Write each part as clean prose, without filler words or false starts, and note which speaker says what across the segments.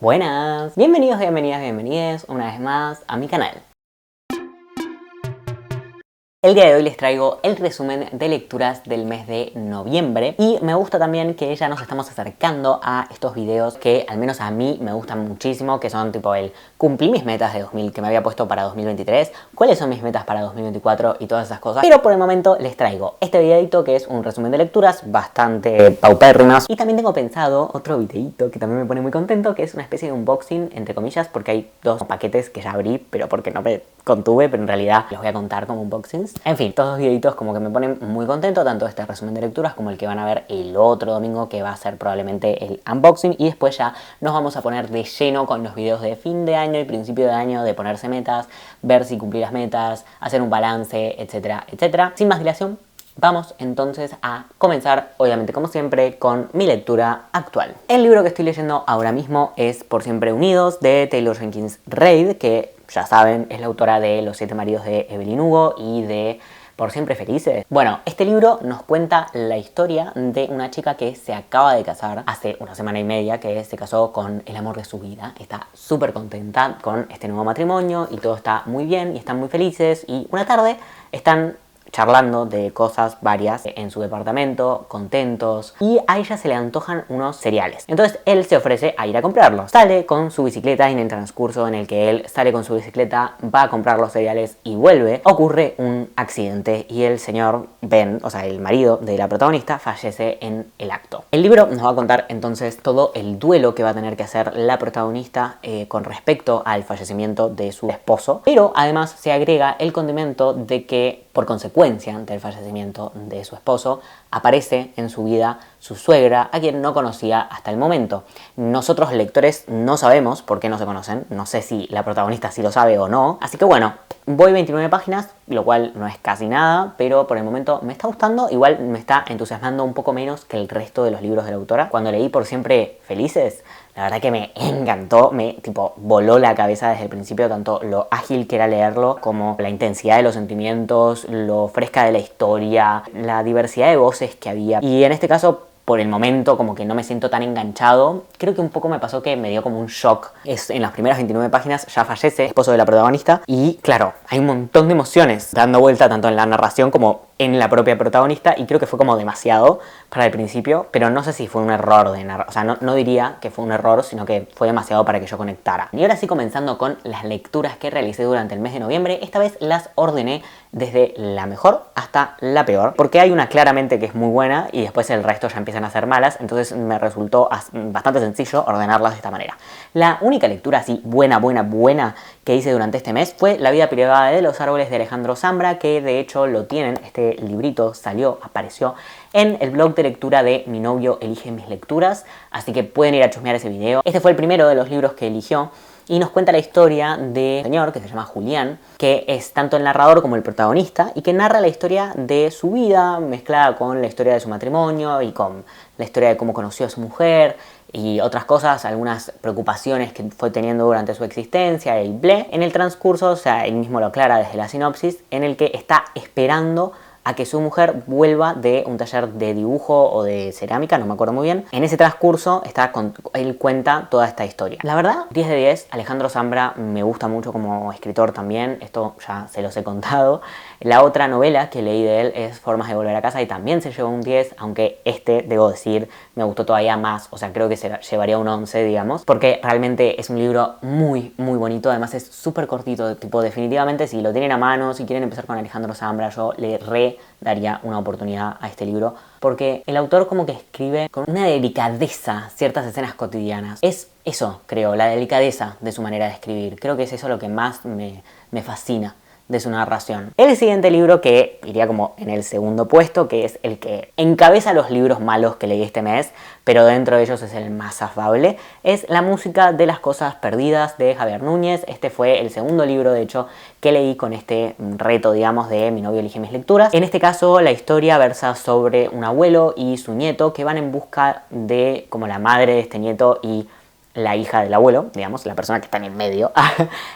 Speaker 1: Buenas, bienvenidos, bienvenidas, bienvenides una vez más a mi canal. El día de hoy les traigo el resumen de lecturas del mes de noviembre y me gusta también que ya nos estamos acercando a estos videos que al menos a mí me gustan muchísimo, que son tipo el cumplí mis metas de 2000 que me había puesto para 2023, cuáles son mis metas para 2024 y todas esas cosas. Pero por el momento les traigo este videito que es un resumen de lecturas bastante paupérrimas y también tengo pensado otro videito que también me pone muy contento, que es una especie de unboxing entre comillas porque hay dos paquetes que ya abrí pero porque no me contuve, pero en realidad los voy a contar como unboxings. En fin, todos los videitos como que me ponen muy contento, tanto este resumen de lecturas como el que van a ver el otro domingo, que va a ser probablemente el unboxing, y después ya nos vamos a poner de lleno con los videos de fin de año y principio de año, de ponerse metas, ver si cumplí las metas, hacer un balance, etcétera, etcétera. Sin más dilación, vamos entonces a comenzar, obviamente como siempre, con mi lectura actual. El libro que estoy leyendo ahora mismo es Por Siempre Unidos, de Taylor Jenkins Reid, que ya saben, es la autora de Los 7 maridos de Evelyn Hugo y de Por Siempre Felices. Bueno, este libro nos cuenta la historia de una chica que se acaba de casar hace una semana y media, que se casó con el amor de su vida. Está súper contenta con este nuevo matrimonio y todo está muy bien y están muy felices, y una tarde están charlando de cosas varias en su departamento, contentos, y a ella se le antojan unos cereales. Entonces él se ofrece a ir a comprarlos. Sale con su bicicleta y en el transcurso en el que él sale con su bicicleta, va a comprar los cereales y vuelve, ocurre un accidente y el señor Ben, o sea el marido de la protagonista, fallece en el acto. El libro nos va a contar entonces todo el duelo que va a tener que hacer la protagonista con respecto al fallecimiento de su esposo, pero además se agrega el condimento de que por consecuencia del fallecimiento de su esposo, aparece en su vida su suegra, a quien no conocía hasta el momento. Nosotros lectores no sabemos por qué no se conocen, no sé si la protagonista sí lo sabe o no, así que bueno, voy 29 páginas, lo cual no es casi nada, pero por el momento me está gustando, igual me está entusiasmando un poco menos que el resto de los libros de la autora. Cuando leí Por Siempre Felices, la verdad que me encantó, me tipo voló la cabeza desde el principio, tanto lo ágil que era leerlo como la intensidad de los sentimientos, lo fresca de la historia, la diversidad de voces que había. Y en este caso, por el momento, como que no me siento tan enganchado. Creo que un poco me pasó que me dio como un shock. En las primeras 29 páginas ya fallece el esposo de la protagonista y claro, hay un montón de emociones dando vuelta tanto en la narración como en la propia protagonista, y creo que fue como demasiado para el principio, pero no sé si fue un error de narrar, o sea, no diría que fue un error, sino que fue demasiado para que yo conectara. Y ahora sí, comenzando con las lecturas que realicé durante el mes de noviembre, esta vez las ordené desde la mejor hasta la peor, porque hay una claramente que es muy buena y después el resto ya empiezan a ser malas, entonces me resultó bastante sencillo ordenarlas de esta manera. La única lectura así buena que hice durante este mes fue La vida privada de los árboles de Alejandro Zambra, que de hecho lo tienen, este librito apareció en el blog de lectura de Mi novio elige mis lecturas, así que pueden ir a chusmear ese video. Este fue el primero de los libros que eligió y nos cuenta la historia de un señor que se llama Julián, que es tanto el narrador como el protagonista y que narra la historia de su vida mezclada con la historia de su matrimonio y con la historia de cómo conoció a su mujer y otras cosas, algunas preocupaciones que fue teniendo durante su existencia y ble. En el transcurso, o sea, él mismo lo aclara desde la sinopsis, en el que está esperando a que su mujer vuelva de un taller de dibujo o de cerámica, no me acuerdo muy bien. En ese transcurso él cuenta toda esta historia. La verdad, 10 de 10, Alejandro Zambra me gusta mucho como escritor también, esto ya se los he contado. La otra novela que leí de él es Formas de volver a casa y también se llevó un 10, aunque debo decir, me gustó todavía más, o sea, creo que se llevaría un 11, digamos, porque realmente es un libro muy bonito, además es súper cortito, tipo, definitivamente si lo tienen a mano, si quieren empezar con Alejandro Zambra, yo le daría una oportunidad a este libro, porque el autor como que escribe con una delicadeza ciertas escenas cotidianas. Es eso, creo, la delicadeza de su manera de escribir. Creo que es eso lo que más me fascina de su narración. El siguiente libro, que iría como en el segundo puesto, que es el que encabeza los libros malos que leí este mes, pero dentro de ellos es el más afable, es La música de las cosas perdidas, de Javier Núñez. Este fue el segundo libro, de hecho, que leí con este reto, digamos, de Mi novio elige mis lecturas. En este caso, la historia versa sobre un abuelo y su nieto que van en busca de como la madre de este nieto y la hija del abuelo, digamos, la persona que está en el medio,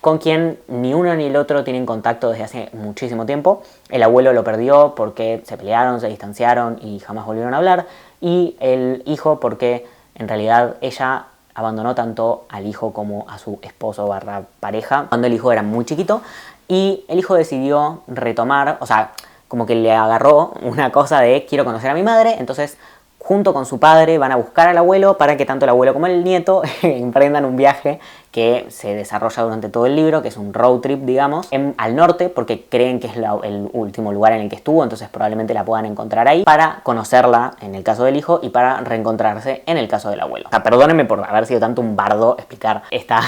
Speaker 1: con quien ni uno ni el otro tienen contacto desde hace muchísimo tiempo. El abuelo lo perdió porque se pelearon, se distanciaron y jamás volvieron a hablar, y el hijo porque en realidad ella abandonó tanto al hijo como a su esposo barra pareja cuando el hijo era muy chiquito, y el hijo decidió retomar, o sea, como que le agarró una cosa de quiero conocer a mi madre, entonces junto con su padre van a buscar al abuelo para que tanto el abuelo como el nieto emprendan un viaje que se desarrolla durante todo el libro, que es un road trip, digamos, al norte, porque creen que es el último lugar en el que estuvo, entonces probablemente la puedan encontrar ahí, para conocerla en el caso del hijo y para reencontrarse en el caso del abuelo. O sea, perdónenme por haber sido tanto un bardo explicar esta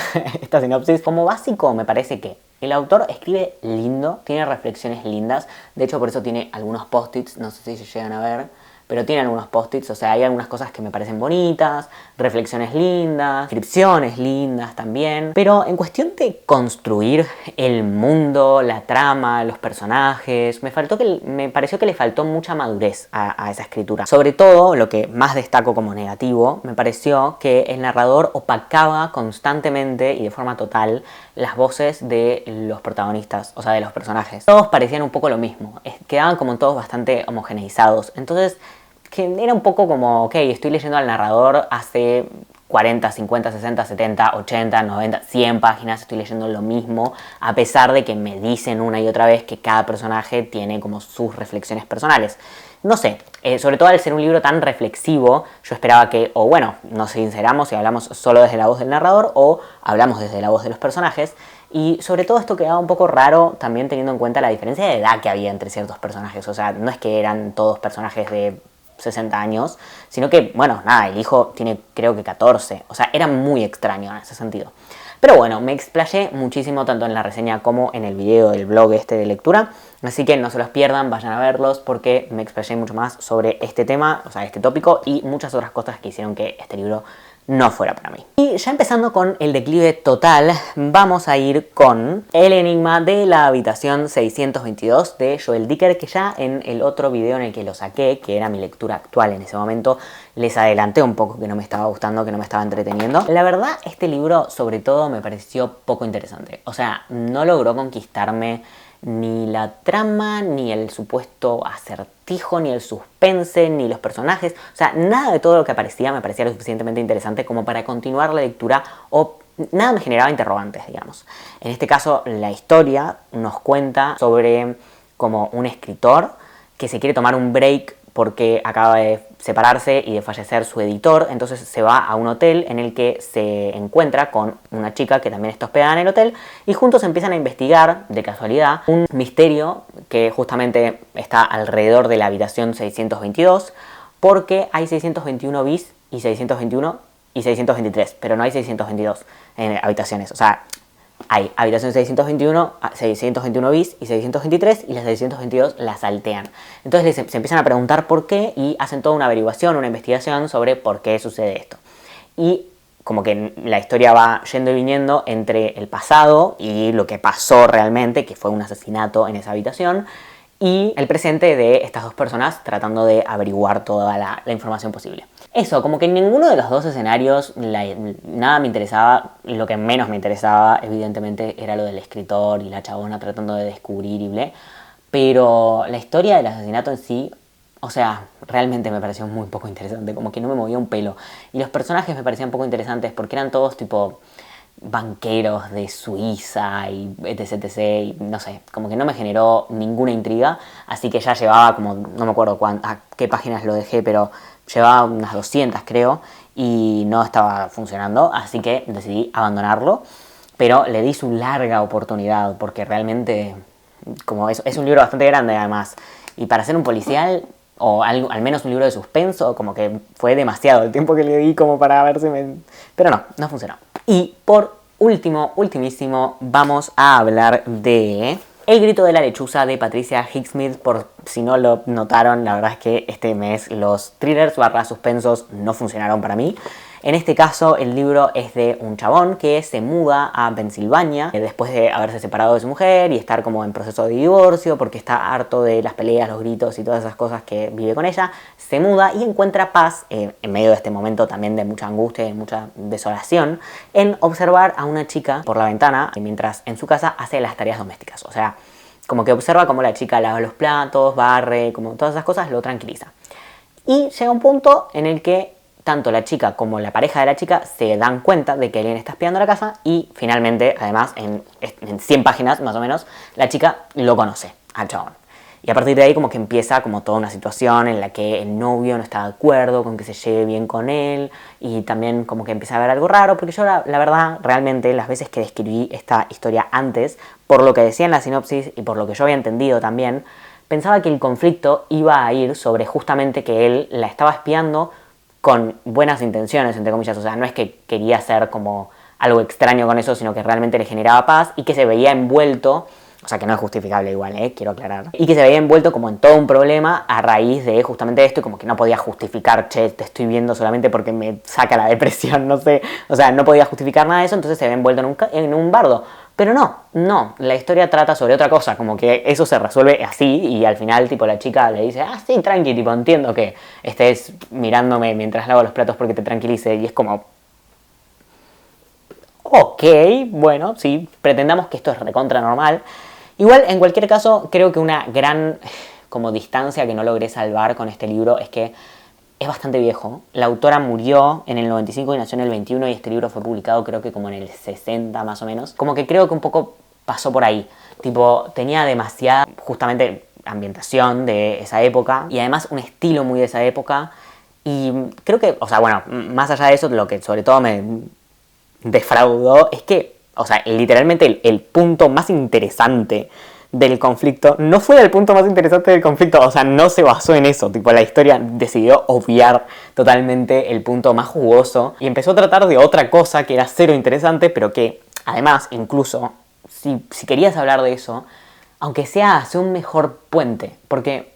Speaker 1: sinopsis. Como básico, me parece que el autor escribe lindo, tiene reflexiones lindas, de hecho por eso tiene algunos post-its, no sé si se llegan a ver, pero tiene algunos post-its, o sea, hay algunas cosas que me parecen bonitas, reflexiones lindas, descripciones lindas también, pero en cuestión de construir el mundo, la trama, los personajes, me pareció que le faltó mucha madurez a esa escritura. Sobre todo, lo que más destaco como negativo, me pareció que el narrador opacaba constantemente y de forma total las voces de los protagonistas, o sea, de los personajes. Todos parecían un poco lo mismo, quedaban como todos bastante homogeneizados, entonces que era un poco como, ok, estoy leyendo al narrador hace 40, 50, 60, 70, 80, 90, 100 páginas, estoy leyendo lo mismo, a pesar de que me dicen una y otra vez que cada personaje tiene como sus reflexiones personales. No sé, sobre todo al ser un libro tan reflexivo, yo esperaba que, o bueno, nos sinceramos y hablamos solo desde la voz del narrador, o hablamos desde la voz de los personajes, y sobre todo esto quedaba un poco raro también teniendo en cuenta la diferencia de edad que había entre ciertos personajes, o sea, no es que eran todos personajes de 60 años, sino que, bueno, nada, el hijo tiene creo que 14, o sea, era muy extraño en ese sentido. Pero bueno, me explayé muchísimo tanto en la reseña como en el video del blog este de lectura, así que no se los pierdan, vayan a verlos porque me explayé mucho más sobre este tema, o sea, este tópico y muchas otras cosas que hicieron que este libro no fuera para mí. Y ya empezando con el declive total, vamos a ir con El enigma de la habitación 622 de Joel Dicker, que ya en el otro video en el que lo saqué, que era mi lectura actual en ese momento, les adelanté un poco que no me estaba gustando, que no me estaba entreteniendo. La verdad, este libro sobre todo me pareció poco interesante. O sea, no logró conquistarme ni la trama, ni el supuesto acertijo, ni el suspense, ni los personajes. O sea, nada de todo lo que aparecía me parecía lo suficientemente interesante como para continuar la lectura, o nada me generaba interrogantes, digamos. En este caso, la historia nos cuenta sobre como un escritor que se quiere tomar un break porque acaba de separarse y de fallecer su editor, entonces se va a un hotel en el que se encuentra con una chica que también está hospedada en el hotel y juntos empiezan a investigar, de casualidad, un misterio que justamente está alrededor de la habitación 622, porque hay 621 bis y 621 y 623, pero no hay 622 habitaciones, o sea, hay habitación 621, 621 bis y 623 y las 622 las saltean. Entonces se empiezan a preguntar por qué y hacen toda una averiguación, una investigación sobre por qué sucede esto. Y como que la historia va yendo y viniendo entre el pasado y lo que pasó realmente, que fue un asesinato en esa habitación, y el presente de estas dos personas tratando de averiguar toda la información posible. Eso, como que en ninguno de los dos escenarios nada me interesaba. Lo que menos me interesaba, evidentemente, era lo del escritor y la chabona tratando de descubrir y ble. Pero la historia del asesinato en sí, o sea, realmente me pareció muy poco interesante, como que no me movía un pelo. Y los personajes me parecían poco interesantes porque eran todos tipo banqueros de Suiza y etc, etc, y no sé, como que no me generó ninguna intriga, así que ya llevaba como, no me acuerdo a qué páginas lo dejé, pero llevaba unas 200 creo, y no estaba funcionando, así que decidí abandonarlo, pero le di su larga oportunidad, porque realmente, como es un libro bastante grande además, y para ser un policial, o al menos un libro de suspenso, como que fue demasiado el tiempo que le di como para ver si me... Pero no funcionó. Y por último, ultimísimo, vamos a hablar de El grito de la lechuza de Patricia Highsmith. Por si no lo notaron, la verdad es que este mes los thrillers / suspensos no funcionaron para mí. En este caso, el libro es de un chabón que se muda a Pensilvania después de haberse separado de su mujer y estar como en proceso de divorcio porque está harto de las peleas, los gritos y todas esas cosas que vive con ella. Se muda y encuentra paz, en medio de este momento también de mucha angustia y mucha desolación, en observar a una chica por la ventana mientras en su casa hace las tareas domésticas. O sea, como que observa cómo la chica lava los platos, barre, como todas esas cosas, lo tranquiliza. Y llega un punto en el que tanto la chica como la pareja de la chica se dan cuenta de que alguien está espiando la casa y finalmente, además, en 100 páginas más o menos, la chica lo conoce al chabón. Y a partir de ahí como que empieza como toda una situación en la que el novio no está de acuerdo con que se lleve bien con él y también como que empieza a ver algo raro, porque yo la verdad realmente las veces que describí esta historia antes, por lo que decía en la sinopsis y por lo que yo había entendido también, pensaba que el conflicto iba a ir sobre justamente que él la estaba espiando con buenas intenciones, entre comillas, o sea, no es que quería hacer como algo extraño con eso, sino que realmente le generaba paz y que se veía envuelto. O sea, que no es justificable igual, quiero aclarar. Y que se veía envuelto como en todo un problema a raíz de justamente esto y como que no podía justificar, che, te estoy viendo solamente porque me saca la depresión, no sé. O sea, no podía justificar nada de eso, entonces se ve envuelto en un bardo. Pero no, la historia trata sobre otra cosa, como que eso se resuelve así y al final tipo la chica le dice, ah, sí, tranqui, tipo, entiendo que estés mirándome mientras lavo los platos porque te tranquilice y es como... Ok, bueno, sí, pretendamos que esto es recontra normal. Igual, en cualquier caso, creo que una gran como distancia que no logré salvar con este libro es que es bastante viejo. La autora murió en el 95 y nació en el 21 y este libro fue publicado creo que como en el 60 más o menos. Como que creo que un poco pasó por ahí. Tipo, tenía demasiada justamente ambientación de esa época y además un estilo muy de esa época. Y creo que, o sea, bueno, más allá de eso, lo que sobre todo me defraudó es que, o sea, literalmente el punto más interesante del conflicto no fue el punto más interesante del conflicto, o sea, no se basó en eso, tipo la historia decidió obviar totalmente el punto más jugoso y empezó a tratar de otra cosa que era cero interesante, pero que además, incluso, si querías hablar de eso, aunque sea hacer un mejor puente, porque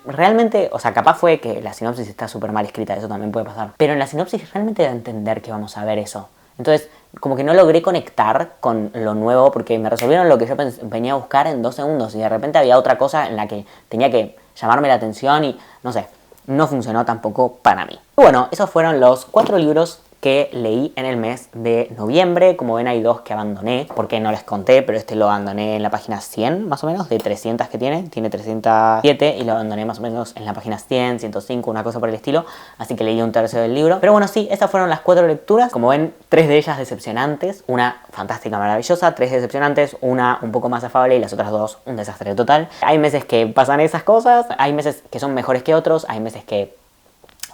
Speaker 1: realmente, o sea, capaz fue que la sinopsis está súper mal escrita, eso también puede pasar, pero en la sinopsis realmente da a entender que vamos a ver eso. Entonces, como que no logré conectar con lo nuevo porque me resolvieron lo que yo venía a buscar en 2 segundos y de repente había otra cosa en la que tenía que llamarme la atención y no sé, no funcionó tampoco para mí. Y bueno, esos fueron los 4 libros que leí en el mes de noviembre. Como ven hay 2 que abandoné, porque no les conté, pero este lo abandoné en la página 100 más o menos, de 300 que tiene 307 y lo abandoné más o menos en la página 100, 105, una cosa por el estilo, así que leí 1/3 del libro. Pero bueno, sí, estas fueron las 4 lecturas. Como ven, 3 de ellas decepcionantes, una fantástica, maravillosa, 3 decepcionantes, una un poco más afable y las otras 2 un desastre total. Hay meses que pasan esas cosas, hay meses que son mejores que otros, hay meses que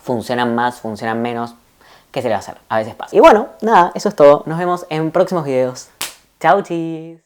Speaker 1: funcionan más, funcionan menos. ¿Qué se le va a hacer? A veces pasa. Y bueno, nada, eso es todo. Nos vemos en próximos videos. Chau, chis.